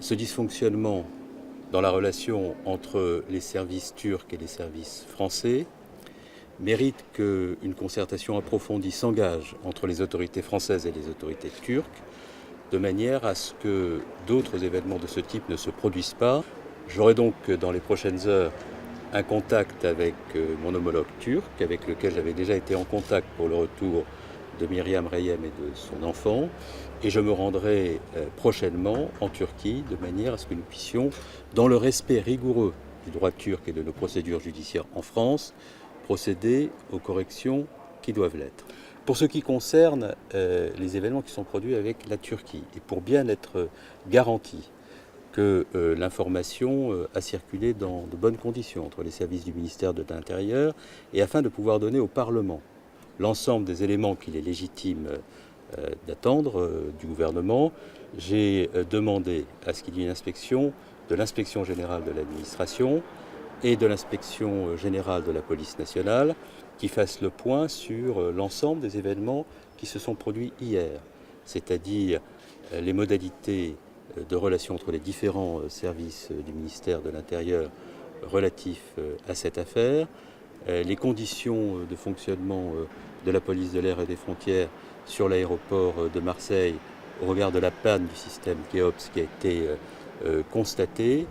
Ce dysfonctionnement dans la relation entre les services turcs et les services français mérite qu'une concertation approfondie s'engage entre les autorités françaises et les autorités turques, de manière à ce que d'autres événements de ce type ne se produisent pas. J'aurai donc dans les prochaines heures un contact avec mon homologue turc, avec lequel j'avais déjà été en contact pour le retour de Myriam Reyem et de son enfant, et je me rendrai prochainement en Turquie, de manière à ce que nous puissions, dans le respect rigoureux du droit turc et de nos procédures judiciaires en France, procéder aux corrections qui doivent l'être. Pour ce qui concerne les événements qui sont produits avec la Turquie, et pour bien être garanti que l'information a circulé dans de bonnes conditions entre les services du ministère de l'Intérieur, et afin de pouvoir donner au Parlement l'ensemble des éléments qu'il est légitime d'attendre du gouvernement, j'ai demandé à ce qu'il y ait une inspection de l'inspection générale de l'administration et de l'inspection générale de la police nationale qui fasse le point sur l'ensemble des événements qui se sont produits hier, c'est-à-dire les modalités de relations entre les différents services du ministère de l'Intérieur relatifs à cette affaire, les conditions de fonctionnement de la police de l'air et des frontières sur l'aéroport de Marseille au regard de la panne du système Keops qui a été constatée.